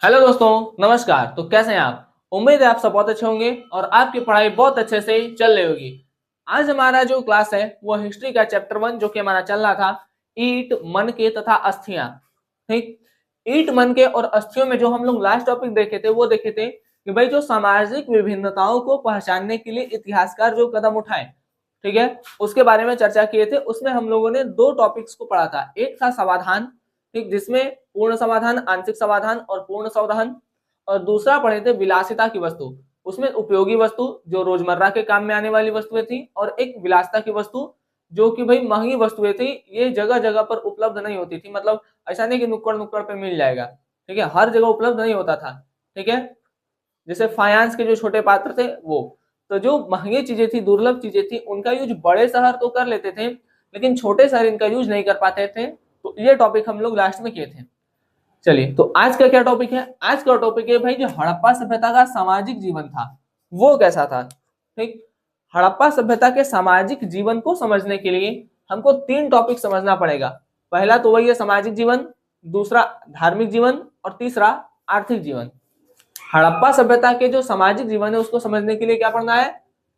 Hello दोस्तों, नमस्कार। तो कैसे हैं आप? उम्मीद है आप सब बहुत अच्छे होंगे और आपकी पढ़ाई बहुत अच्छे से चल रही होगी। आज हमारा जो क्लास है वो हिस्ट्री का चैप्टर 1 जो कि हमारा चल रहा था, ईंट, मन के तथा अस्थियां। ठीक, ईंट, मन के और अस्थियों में जो हम लोग लास्ट टॉपिक देखे थे वो देखे थे कि भाई जो सामाजिक विभिन्नताओं को पहचानने के लिए इतिहासकार जो कदम उठाए, ठीक है, उसके बारे में चर्चा किए थे। उसमें हम लोगों ने दो टॉपिक्स को पढ़ा था। एक था समाधान, ठीक, जिसमें पूर्ण समाधान, आंशिक समाधान और पूर्ण समाधान। और दूसरा पढ़े थे विलासिता की वस्तु। उसमें उपयोगी वस्तु जो रोजमर्रा के काम में आने वाली वस्तुएं थी, और एक विलासिता की वस्तु जो कि भाई महंगी वस्तुएं थी। ये जगह जगह पर उपलब्ध नहीं होती थी, मतलब ऐसा नहीं कि नुक्कड़ नुक्कड़ पे मिल जाएगा, ठीक है, हर जगह उपलब्ध नहीं होता था। ठीक है, जैसे फायांस के जो छोटे पात्र थे वो। तो जो महंगी चीजें थी, दुर्लभ चीजें थी, उनका यूज बड़े शहर तो कर लेते थे, लेकिन छोटे शहर इनका यूज नहीं कर पाते थे। तो ये टॉपिक हम लोग लास्ट में किए थे। चलिए, तो आज का क्या टॉपिक है? आज का टॉपिक है भाई जो हड़प्पा सभ्यता का सामाजिक जीवन था वो कैसा था। ठीक, हड़प्पा सभ्यता के सामाजिक जीवन को समझने के लिए हमको तीन टॉपिक समझना पड़ेगा। पहला तो वही है सामाजिक जीवन, दूसरा धार्मिक जीवन, और तीसरा आर्थिक जीवन। हड़प्पा सभ्यता के जो सामाजिक जीवन है उसको समझने के लिए क्या पढ़ना है?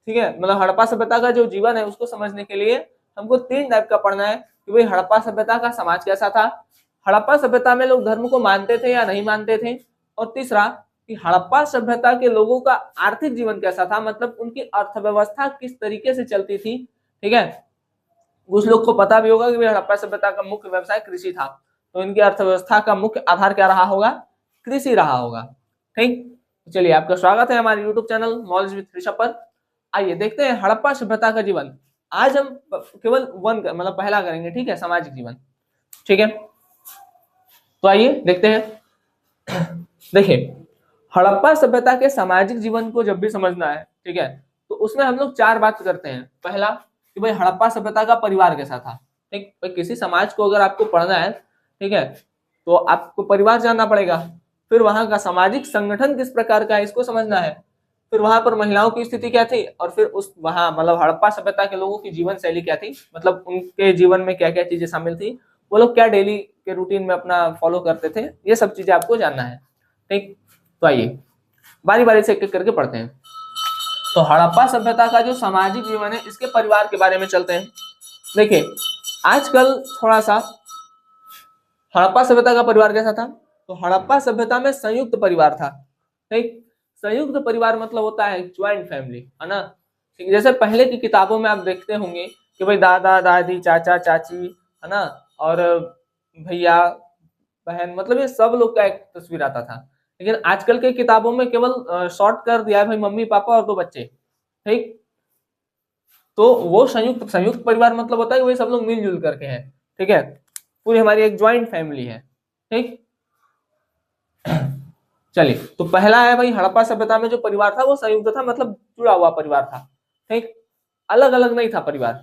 ठीक है, मतलब हड़प्पा सभ्यता का जो जीवन है उसको समझने के लिए हमको तीन टाइप का पढ़ना है कि भाई हड़प्पा सभ्यता का समाज कैसा था, हड़प्पा सभ्यता में लोग धर्म को मानते थे या नहीं मानते थे, और तीसरा कि हड़प्पा सभ्यता के लोगों का आर्थिक जीवन कैसा था, मतलब उनकी अर्थव्यवस्था किस तरीके से चलती थी। ठीक है, कुछ लोग को पता भी होगा कि भाई हड़प्पा सभ्यता का मुख्य व्यवसाय कृषि था, तो इनकी अर्थव्यवस्था का मुख्य आधार क्या रहा होगा? कृषि रहा होगा। ठीक, चलिए, आपका स्वागत है हमारे YouTube channel knowledge with Rishabh पर। आइए देखते हैं हड़प्पा सभ्यता का जीवन। आज हम केवल वन मतलब पहला करेंगे, ठीक है, सामाजिक जीवन। ठीक है, तो आइए देखते हैं। देखिए, हड़प्पा सभ्यता के सामाजिक जीवन को जब भी समझना है, ठीक है, तो उसमें हम लोग चार बात करते हैं। पहला कि भाई हड़प्पा सभ्यता का परिवार कैसा था। ठीक, भाई किसी समाज को अगर आपको पढ़ना है, ठीक है, तो आपको परिवार जानना पड़ेगा। फिर वहां का सामाजिक संगठन किस प्रकार का है इसको समझना है। फिर वहां पर महिलाओं की स्थिति क्या थी, और फिर उस वहां मतलब हड़प्पा सभ्यता के लोगों की जीवन शैली क्या थी, मतलब उनके जीवन में क्या क्या चीजें शामिल थी, वो लोग क्या डेली के रूटीन में अपना फॉलो करते थे, ये सब चीजें आपको जानना है। ठीक, तो आइए बारी बारी से एक एक करके पढ़ते हैं। तो हड़प्पा सभ्यता का जो सामाजिक जीवन है इसके परिवार के बारे में चलते हैं। देखिए, आजकल थोड़ा सा हड़प्पा सभ्यता का परिवार कैसा था, तो हड़प्पा सभ्यता में संयुक्त परिवार था। ठीक, संयुक्त परिवार मतलब होता है ज्वाइंट फैमिली, है ना। ठीक, जैसे पहले की किताबों में आप देखते होंगे कि भाई दादा दादी, चाचा चाची, है ना, और भैया बहन, मतलब ये सब लोग का एक तस्वीर आता था। लेकिन आजकल के किताबों में केवल शॉर्ट कर दिया है भाई मम्मी पापा और दो बच्चे। ठीक, तो वो संयुक्त संयुक्त परिवार मतलब होता है कि वही सब लोग मिलजुल करके हैं। ठीक है, पूरी हमारी एक ज्वाइंट फैमिली है। ठीक, चलिए, तो पहला है भाई हड़प्पा सभ्यता में जो परिवार था वो संयुक्त था, मतलब जुड़ा हुआ परिवार था। ठीक, अलग अलग नहीं था परिवार।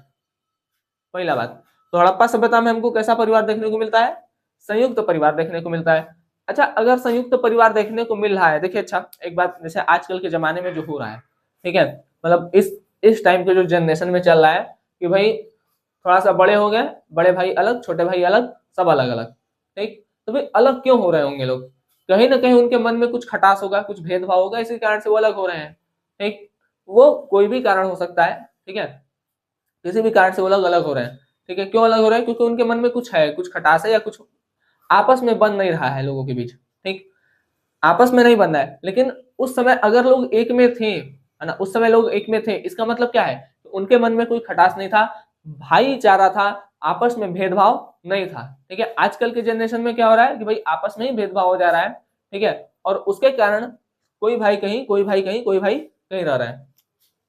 पहला बात, तो हड़प्पा सभ्यता में हमको कैसा परिवार देखने को मिलता है? संयुक्त परिवार देखने को मिलता है। अच्छा, अगर संयुक्त परिवार देखने को मिल रहा है, देखिए, अच्छा एक बात, जैसे आजकल के जमाने में जो हो रहा है, ठीक है, मतलब इस टाइम के जो जनरेशन में चल रहा है कि भाई थोड़ा सा बड़े हो गए, बड़े भाई अलग, छोटे भाई अलग, सब अलग अलग। ठीक, तो भाई अलग क्यों हो रहे होंगे लोग? कहीं ना कहीं उनके मन में कुछ खटास होगा, कुछ भेदभाव होगा, इसी कारण से वो अलग हो रहे हैं। ठीक, वो कोई भी कारण हो सकता है। ठीक है, किसी भी कारण से वो लोग अलग हो रहे हैं। ठीक है, क्यों अलग हो रहे हैं? क्योंकि उनके मन में कुछ है, कुछ खटास है, या कुछ आपस में बन नहीं रहा है लोगों के बीच। ठीक, आपस में नहीं बन रहा है, लेकिन उस समय अगर लोग एक में थे, है ना, उस समय लोग एक में थे, इसका मतलब क्या है? उनके मन में कोई खटास नहीं था, भाईचारा था, आपस में भेदभाव नहीं था। ठीक है, आजकल के जनरेशन में क्या हो रहा है कि भाई आपस में ही भेदभाव हो जा रहा है। ठीक है, और उसके कारण कोई भाई कहीं, कोई भाई कहीं, कोई भाई कहीं रह रहा है।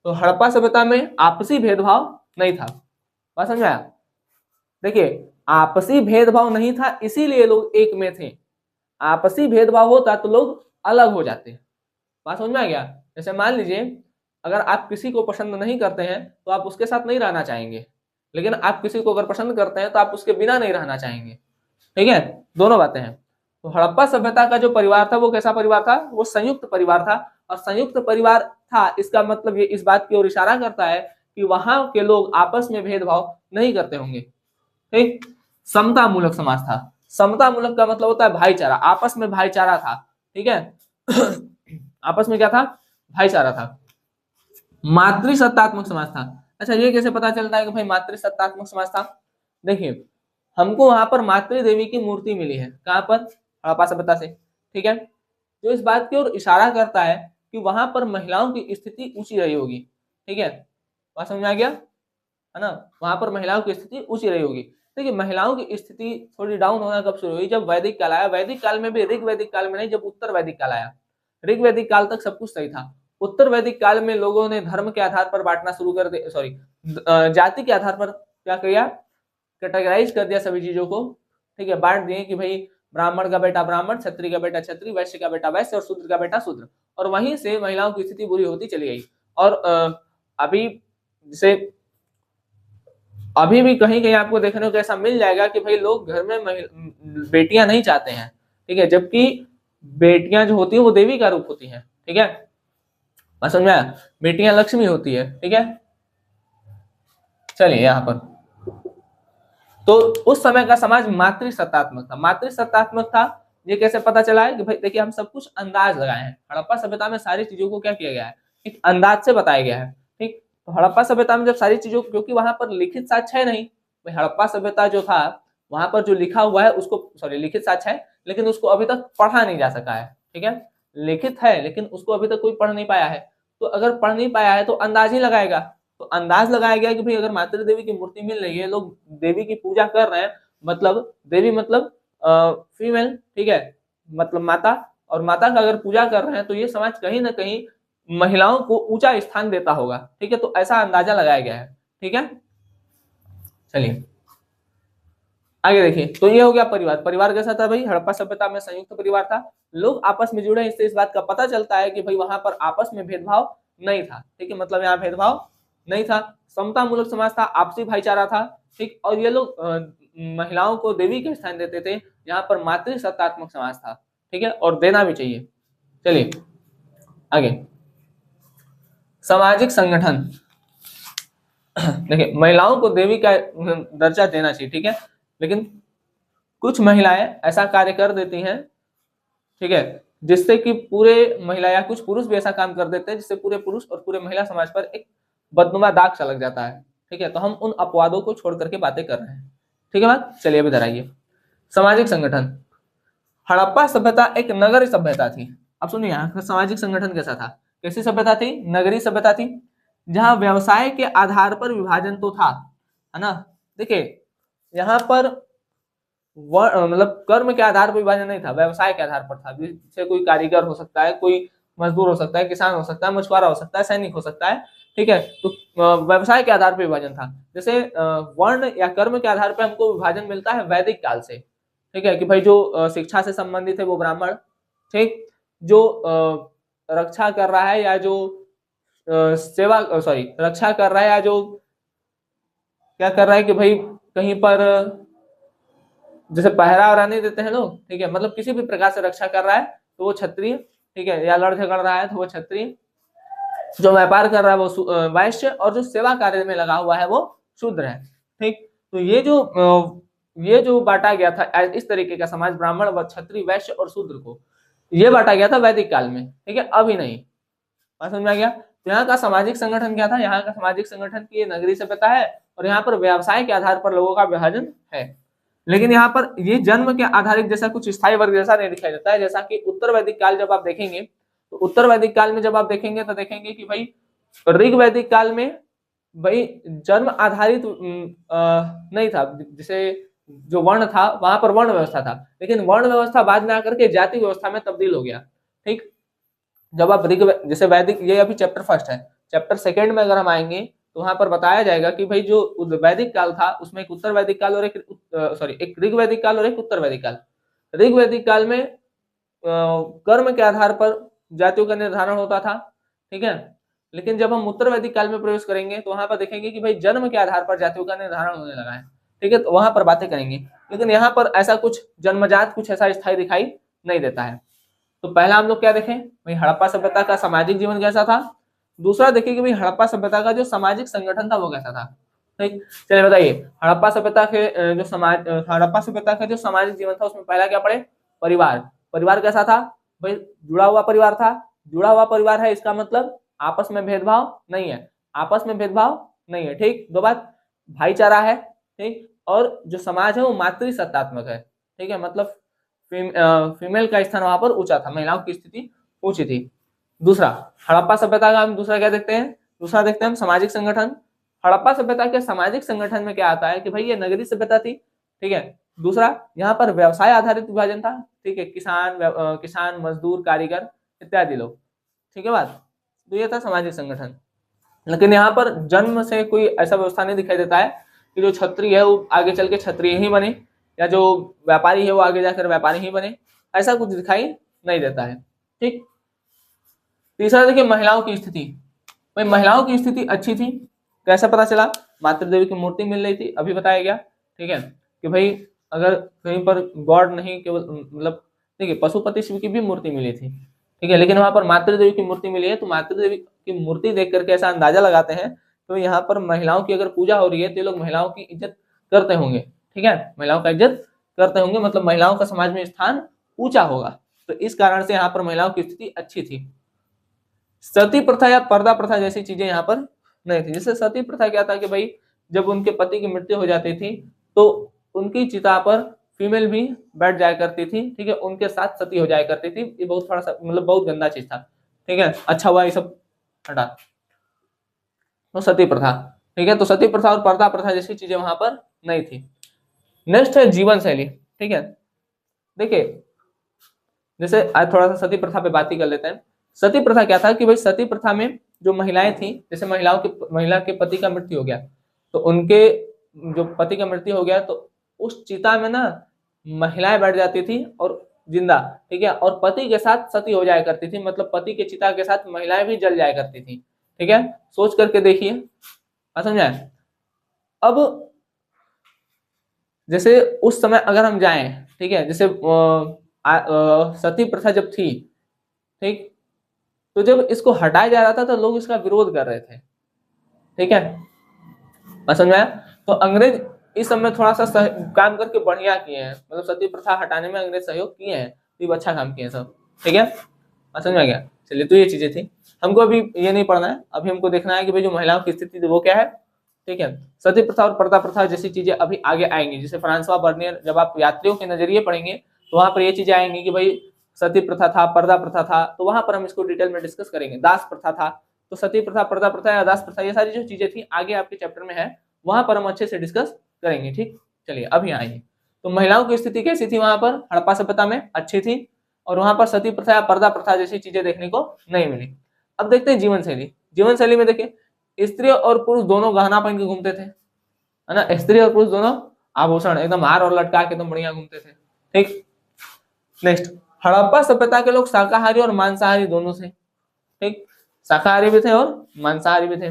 तो हड़प्पा सभ्यता में आपसी भेदभाव नहीं था। बात समझ में आया? देखिए, आपसी भेदभाव नहीं था इसीलिए लोग एक में थे। आपसी भेदभाव होता तो लोग अलग हो जाते। बात समझ में आ गया? जैसे मान लीजिए, अगर आप किसी को पसंद नहीं करते हैं तो आप उसके साथ नहीं रहना चाहेंगे, लेकिन आप किसी को अगर पसंद करते हैं तो आप उसके बिना नहीं रहना चाहेंगे। ठीक है, दोनों बातें हैं। तो हड़प्पा सभ्यता का जो परिवार था वो कैसा परिवार था? वो संयुक्त परिवार था। और संयुक्त परिवार था इसका मतलब ये इस बात की ओर इशारा करता है कि वहां के लोग आपस में भेदभाव नहीं करते होंगे। ठीक, समता मूलक समाज था। समता मूलक का मतलब होता है भाईचारा, आपस में भाईचारा था। ठीक है। आपस में क्या था, भाईचारा था, मातृसत्तात्मक समाज था। अच्छा ये कैसे पता चलता है कि भाई मातृसत्तात्मक समाज था? देखिए हमको वहां पर मातृ देवी की मूर्ति मिली है, कहाँ पर, हड़प्पा सभ्यता से, ठीक है, जो इस बात की ओर इशारा करता है कि वहां पर महिलाओं की स्थिति ऊंची रही होगी, ठीक है, बात समझ में आ गया है ना, वहां पर महिलाओं की स्थिति ऊंची रही होगी। देखिए महिलाओं की स्थिति थोड़ी डाउन होना कब शुरू हुई, जब वैदिक काल आया, वैदिक काल में भी, ऋग वैदिक काल में नहीं, जब उत्तर वैदिक काल आया। ऋग वैदिक काल तक सब कुछ सही था, उत्तर वैदिक काल में लोगों ने धर्म के आधार पर बांटना शुरू कर दिया, सॉरी जाति के आधार पर क्या किया, कैटेगराइज कर दिया सभी चीजों को, ठीक है, बांट दिए कि भाई ब्राह्मण का बेटा ब्राह्मण, क्षत्रिय का बेटा क्षत्रिय, वैश्य का बेटा वैश्य और शूद्र का बेटा शूद्र, और वहीं से महिलाओं की स्थिति बुरी होती चली गई। और अभी जैसे अभी भी कहीं कहीं आपको देखने को ऐसा मिल जाएगा कि भाई लोग घर में बेटियां नहीं चाहते हैं, ठीक है, जबकि बेटियां जो होती है वो देवी का रूप होती है, ठीक है, बात समझ में आया, बेटियां लक्ष्मी होती है, ठीक है। चलिए यहाँ पर तो उस समय का समाज मातृसत्तात्मक था, मातृसत्तात्मक था। ये कैसे पता चला है कि भाई देखिए हम सब कुछ अंदाज लगाए हैं, हड़प्पा सभ्यता में सारी चीजों को क्या किया गया है, एक अंदाज से बताया गया है, ठीक। तो हड़प्पा सभ्यता में जब सारी चीजों, क्योंकि वहां पर लिखित साक्ष्य है नहीं, भाई हड़प्पा सभ्यता जो था वहां पर जो लिखा हुआ है उसको, सॉरी लिखित साक्ष्य है लेकिन उसको अभी तक पढ़ा नहीं जा सका है, ठीक है, लिखित है लेकिन उसको अभी तक कोई पढ़ नहीं पाया है, तो अगर पढ़ नहीं पाया है तो अंदाज ही लगाएगा। तो अंदाज लगाया गया कि भाई अगर मातृ देवी की मूर्ति मिल रही है, लोग देवी की पूजा कर रहे हैं, मतलब देवी मतलब फीमेल, ठीक है, मतलब माता, और माता का अगर पूजा कर रहे हैं तो ये समाज कहीं ना कहीं महिलाओं को ऊंचा स्थान देता होगा, ठीक है, तो ऐसा अंदाजा लगाया गया है, ठीक है। चलिए आगे देखिए, तो ये हो गया परिवार। परिवार कैसा था भाई, हड़प्पा सभ्यता में संयुक्त परिवार था, लोग आपस में जुड़े, इससे इस बात का पता चलता है कि भाई वहां पर आपस में भेदभाव नहीं था, ठीक है, मतलब यहाँ भेदभाव नहीं था, समता मूलक समाज था, आपसी भाईचारा था, ठीक, और ये लोग महिलाओं को देवी के स्थान देते थे, यहाँ पर मातृ सत्तात्मक समाज था, ठीक है, और देना भी चाहिए। चलिए आगे, सामाजिक संगठन। देखिए महिलाओं को देवी का दर्जा देना चाहिए, ठीक है, लेकिन कुछ महिलाएं ऐसा कार्य कर देती हैं, ठीक है, जिससे कि पूरे महिला या कुछ पुरुष भी ऐसा काम कर देते हैं जिससे पूरे पुरुष और पूरे महिला समाज पर एक बदनुमा दाग सा लग जाता है, ठीक है, तो हम उन अपवादों को छोड़ करके बातें कर रहे हैं, ठीक है बात। चलिए अब इधर आइए, सामाजिक संगठन। हड़प्पा सभ्यता एक नगरीय सभ्यता थी। अब सुनिए यहाँ का सामाजिक संगठन कैसा था, कैसी सभ्यता थी, नगरीय सभ्यता थी, जहां व्यवसाय के आधार पर विभाजन तो था, है ना। देखिए यहाँ पर मतलब कर्म के आधार पर विभाजन नहीं था, व्यवसाय के आधार पर था, जैसे कोई कारीगर हो सकता है, कोई मजदूर हो सकता है, किसान हो सकता है, मछुआरा हो सकता है, सैनिक हो सकता है, ठीक है, तो व्यवसाय के आधार पर विभाजन था। जैसे वर्ण या कर्म के आधार पर हमको विभाजन मिलता है वैदिक काल से, ठीक है, कि भाई जो शिक्षा से संबंधित है वो ब्राह्मण, ठीक, जो रक्षा कर रहा है या जो सेवा, सॉरी रक्षा कर रहा है या जो क्या कर रहा है कि भाई कहीं पर जैसे पहरा वहरा नहीं देते हैं लोग, ठीक है, मतलब किसी भी प्रकार से रक्षा कर रहा है तो वो क्षत्रिय, ठीक है, या लड़ झगड़ रहा है तो वो क्षत्रिय, जो व्यापार कर रहा है वो वैश्य, और जो सेवा कार्य में लगा हुआ है वो शूद्र है, ठीक। तो ये जो बांटा गया था इस तरीके का समाज, ब्राह्मण व क्षत्रिय वैश्य और शूद्र को, ये बांटा गया था वैदिक काल में, ठीक है, अभी नहीं, बात समझ में आ गया। तो यहाँ का सामाजिक संगठन क्या था, यहाँ का सामाजिक संगठन की नगरीय सभ्यता है, और यहाँ पर व्यवसाय के आधार पर लोगों का विभाजन है, लेकिन यहाँ पर ये जन्म के आधारित जैसा कुछ स्थायी वर्ग जैसा नहीं दिखाई देता है, जैसा कि उत्तर वैदिक काल जब आप देखेंगे, तो उत्तर वैदिक काल में जब आप देखेंगे तो देखेंगे कि भाई ऋग वैदिक काल में भाई जन्म आधारित नहीं था, जैसे जो वर्ण था वहां पर वर्ण व्यवस्था था, लेकिन वर्ण व्यवस्था बाद में आकर के जाति व्यवस्था में तब्दील हो गया, ठीक। जब आप जैसे वैदिक, ये अभी चैप्टर फर्स्ट है, चैप्टर सेकंड में अगर हम आएंगे तो वहां पर बताया जाएगा कि भाई जो वैदिक काल था उसमें एक उत्तर वैदिक काल और एक सॉरी एक ऋग वैदिक काल और एक उत्तर वैदिक काल। ऋग वैदिक काल में कर्म के आधार पर जातियों का निर्धारण होता था, ठीक है, लेकिन जब हम उत्तर वैदिक काल में प्रवेश करेंगे तो वहां पर देखेंगे कि भाई जन्म के आधार पर जातियों का निर्धारण होने लगा है, ठीक है, तो वहां पर बातें करेंगे, लेकिन यहाँ पर ऐसा कुछ जन्मजात कुछ ऐसा स्थायी दिखाई नहीं देता है। तो पहला हम लोग क्या देखें भाई, हड़प्पा सभ्यता का सामाजिक जीवन कैसा था, दूसरा देखिए कि भाई हड़प्पा सभ्यता का जो सामाजिक संगठन था वो कैसा था, ठीक। चलिए बताइए, हड़प्पा सभ्यता के हड़प्पा सभ्यता का जो सामाजिक जीवन था उसमें पहला क्या पड़े, परिवार। परिवार कैसा था, भाई जुड़ा हुआ परिवार था, जुड़ा हुआ परिवार है इसका मतलब आपस में भेदभाव नहीं है, आपस में भेदभाव नहीं है, ठीक। दो बात, भाईचारा है, ठीक। और जो समाज है वो मातृसत्तात्मक है, ठीक है, मतलब फीमेल का स्थान वहां पर ऊंचा था, महिलाओं की स्थिति ऊंची थी। दूसरा, हड़प्पा सभ्यता का हम दूसरा क्या देखते हैं, दूसरा देखते हैं हम सामाजिक संगठन। हड़प्पा सभ्यता के सामाजिक संगठन में क्या आता है कि भाई ये नगरीय सभ्यता थी, ठीक है। दूसरा, यहाँ पर व्यवसाय आधारित विभाजन था, ठीक है, किसान मजदूर कारीगर इत्यादि लोग, ठीक है बात। तो ये था सामाजिक संगठन। लेकिन यहाँ पर जन्म से कोई ऐसा व्यवस्था नहीं दिखाई देता है कि जो क्षत्रिय है वो आगे चल के क्षत्रिय ही बने, या जो व्यापारी है वो आगे जाकर व्यापारी ही बने, ऐसा कुछ दिखाई नहीं देता है, ठीक। तीसरा देखिए महिलाओं की स्थिति। भाई महिलाओं की स्थिति अच्छी थी, कैसे पता चला, मातृ देवी की मूर्ति मिल रही थी, अभी बताया गया, ठीक है, कि भाई अगर कहीं पर गॉड नहीं, केवल मतलब देखिए पशुपति शिव की भी मूर्ति मिली थी, ठीक है, लेकिन वहां पर मातृ देवी की मूर्ति मिली है, तो मातृ देवी की मूर्ति देख करके ऐसा अंदाजा लगाते हैं तो यहाँ पर महिलाओं की अगर पूजा हो रही है तो ये लोग महिलाओं की इज्जत करते होंगे, ठीक है, महिलाओं का इज्जत करते होंगे, मतलब महिलाओं का समाज में स्थान ऊंचा होगा, तो इस कारण से यहाँ पर महिलाओं की स्थिति अच्छी थी। सती प्रथा या पर्दा प्रथा जैसी चीजें यहाँ पर नहीं थी। जैसे सती प्रथा क्या था कि भाई जब उनके पति की मृत्यु हो जाती थी तो उनकी चिता पर फीमेल भी बैठ जाया करती थी, ठीक है, उनके साथ सती हो जाया करती थी। ये बहुत थोड़ा सा मतलब बहुत गंदा चीज था, ठीक है, अच्छा हुआ ये सब हटा। तो सती प्रथा, ठीक है, तो सती प्रथा और पर्दा प्रथा जैसी चीजें वहां पर नहीं थी। नेक्स्ट है जीवन शैली, ठीक है। देखिए जैसे आज थोड़ा सा सती प्रथा पे बात ही कर लेते हैं। सती प्रथा क्या था कि भाई सती प्रथा में जो महिलाएं थी, जैसे महिला के पति का मृत्यु हो गया तो उनके जो पति का मृत्यु हो गया तो उस चिता में ना महिलाएं बैठ जाती थी और जिंदा, ठीक है, और पति के साथ सती हो जाया करती थी, मतलब पति के चिता के साथ महिलाएं भी जल जाया करती थी, ठीक है। सोच करके देखिए, समझाए। अब जैसे उस समय अगर हम जाएं, ठीक है, जैसे सती प्रथा जब थी, ठीक, तो जब इसको हटाया जा रहा था तो लोग इसका विरोध कर रहे थे, ठीक है, समझ में आया। तो अंग्रेज इस समय थोड़ा सा काम करके बढ़िया किए हैं, मतलब सती प्रथा हटाने में अंग्रेज सहयोग किए हैं, तो अच्छा काम किए सब, ठीक है, समझ में आ गया। चलिए, तो ये चीजें थी, हमको अभी ये नहीं पढ़ना है, अभी हमको देखना है कि भाई जो महिलाओं की स्थिति थी वो क्या है, ठीक है। सती प्रथा और पर्दा प्रथा जैसी चीजें अभी आगे आएंगी, जैसे फ्रांसवा बर्नियर जब आप यात्रियों के नजरिए पढ़ेंगे तो वहां पर ये चीजें आएंगी कि भाई सती प्रथा था, पर्दा प्रथा था, तो वहां पर हम इसको डिटेल में डिस्कस करेंगे। दास प्रथा था, तो सती प्रथा, पर्दा प्रथा या दास प्रथा, ये सारी जो चीजें थी आगे आपके चैप्टर में है, वहां पर हम अच्छे से डिस्कस करेंगे, ठीक। चलिए अभी आएंगे, तो महिलाओं की स्थिति कैसी थी वहां पर हड़प्पा सभ्यता में, अच्छी थी, और वहां पर सती प्रथा या पर्दा प्रथा जैसी चीजें देखने को नहीं मिली। अब देखते हैं जीवन शैली। जीवन शैली में देखिए स्त्री और पुरुष दोनों गहना पहन के घूमते थे, है ना, स्त्री और पुरुष दोनों आभूषण एकदम हार और लटका के एकदम बढ़िया घूमते थे, ठीक। नेक्स्ट, हड़प्पा सभ्यता के लोग शाकाहारी और मांसाहारी दोनों थे, ठीक, शाकाहारी भी थे और मांसाहारी भी थे।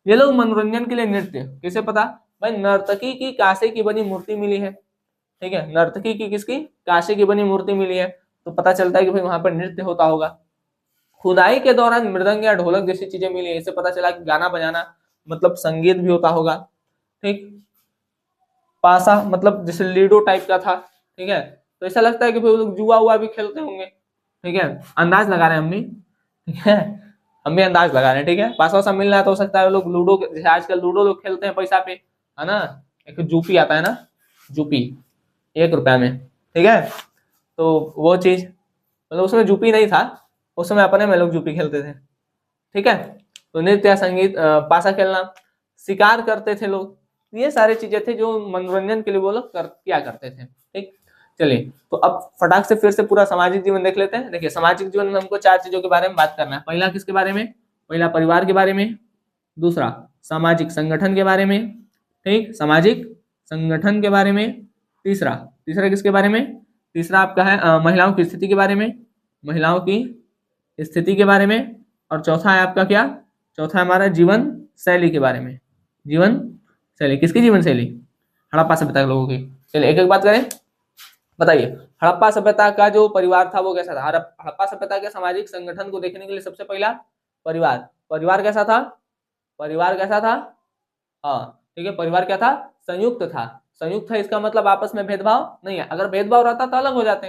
ये लोग मनोरंजन के लिए नृत्य, किसे पता, भाई नर्तकी की कांसे की बनी मूर्ति मिली है, ठीक है, नर्तकी की किसकी, कांसे की बनी मूर्ति मिली है, तो पता चलता है कि भाई वहां पर नृत्य होता होगा। खुदाई के दौरान मृदंग या ढोलक जैसी चीजें मिली है, इससे पता चला कि गाना बजाना मतलब संगीत भी होता होगा, ठीक। पासा मतलब जैसे लीडो टाइप का था, ठीक है, तो ऐसा लगता है कि भाई लोग जुआ हुआ भी खेलते होंगे, ठीक है, अंदाज लगा रहे हैं हम भी, ठीक है, हम भी अंदाज लगा रहे हैं, ठीक है। पासा वासा मिल रहा है तो हो सकता है लोग लूडो, जैसे आजकल लूडो लोग खेलते हैं पैसा पे, है ना, एक जूपी आता है ना, जूपी 1 रुपया में, ठीक है, तो वो चीज मतलब उसमें जूपी नहीं था, उस समय अपने में लोग जूपी खेलते थे, ठीक है। तो नृत्य संगीत, पासा खेलना, शिकार करते थे लोग, ये सारी चीजें थे जो मनोरंजन के लिए वो लोग किया करते थे, ठीक। चलिए, तो अब फटाक से फिर से पूरा सामाजिक जीवन देख लेते हैं। देखिए सामाजिक जीवन में हमको 4 चीजों के बारे में बात करना है। पहला किसके बारे में, पहला परिवार के बारे में, दूसरा सामाजिक संगठन के बारे में, ठीक, सामाजिक संगठन के बारे में, तीसरा तीसरा किसके बारे में, तीसरा आपका है महिलाओं की स्थिति के बारे में, महिलाओं की स्थिति के बारे में, और चौथा है आपका क्या, चौथा हमारा जीवन शैली के बारे में। जीवन शैली किसकी, जीवन शैली हड़प्पा सभ्यता के लोगों की। चलिए एक एक बात करें, बताइए हड़प्पा सभ्यता का जो परिवार था वो कैसा था। हड़प्पा सभ्यता के सामाजिक संगठन को देखने के लिए सबसे पहला परिवार, परिवार कैसा था, परिवार कैसा था, हाँ ठीक है, परिवार क्या था, संयुक्त था। संयुक्त है इसका मतलब आपस में भेदभाव नहीं है, अगर भेदभाव रहता तो अलग हो जाते,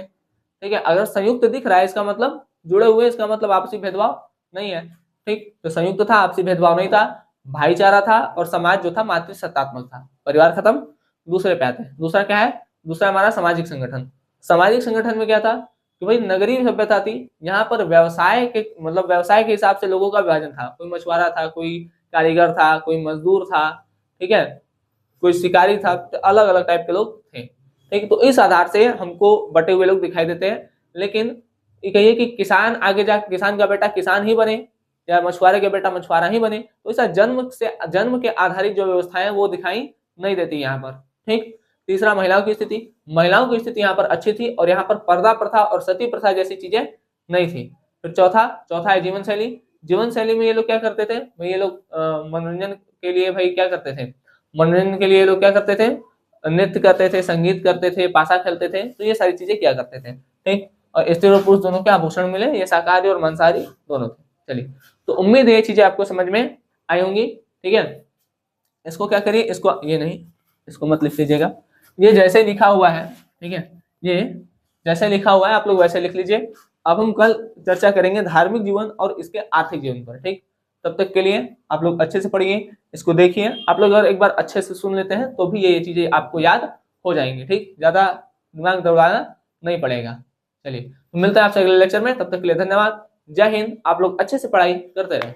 ठीक है। अगर संयुक्त दिख रहा है इसका मतलब जुड़े हुए, इसका मतलब आपसी भेदभाव नहीं है। ठीक, तो संयुक्त था, आपसी भेदभाव नहीं था, भाईचारा था, और समाज जो था मातृसत्तात्मक था। परिवार खत्म, दूसरे पे आते हैं। दूसरा क्या है? दूसरा हमारा सामाजिक संगठन। सामाजिक संगठन में क्या था कि भाई नगरीय सभ्यता थी, यहाँ पर व्यवसाय के मतलब व्यवसाय के हिसाब से लोगों का विभाजन था। कोई मछुआरा था, कोई कारीगर था, कोई मजदूर था, ठीक है, कोई शिकारी था, तो अलग अलग टाइप के लोग थे। ठीक, तो इस आधार से हमको बटे हुए लोग दिखाई देते हैं। लेकिन ये कहिए कि किसान आगे जा, किसान का बेटा किसान ही बने या मछुआरे के बेटा मछुआरा ही बने, तो ऐसा जन्म के आधारित जो व्यवस्थाएं वो दिखाई नहीं देती यहाँ पर। ठीक, तीसरा महिलाओं की स्थिति। महिलाओं की स्थिति यहाँ पर अच्छी थी, और यहाँ पर पर्दा प्रथा और सती प्रथा जैसी चीजें नहीं थी। फिर चौथा है जीवन शैली। जीवन शैली में ये लोग क्या करते थे भाई? ये लोग मनोरंजन के लिए भाई क्या करते थे? मनोरंजन के लिए लोग क्या करते थे? नृत्य करते थे, संगीत करते थे, पासा खेलते थे, तो ये सारी चीजें किया करते थे। ठीक, और स्त्री और पुरुष दोनों के आभूषण मिले, ये शाकाहारी और मांसाहारी दोनों थे। चलिए, तो उम्मीद है ये चीजें आपको समझ में आई होंगी। ठीक है, इसको क्या करिए, इसको ये नहीं, इसको मत लिख लीजिएगा, ये जैसे लिखा हुआ है, ठीक है, ये जैसे लिखा हुआ है आप लोग वैसे लिख लीजिए। अब हम कल चर्चा करेंगे धार्मिक जीवन और इसके आर्थिक जीवन पर। ठीक, तब तक के लिए आप लोग अच्छे से पढ़िए, इसको देखिए। आप लोग अगर एक बार अच्छे से सुन लेते हैं तो भी ये चीजें आपको याद हो जाएंगी। ठीक, ज्यादा दिमाग दौड़ाना नहीं पड़ेगा। चलिए, तो मिलते हैं आपसे अगले लेक्चर में, तब तक के लिए धन्यवाद। जय हिंद। आप लोग अच्छे से पढ़ाई करते रहे।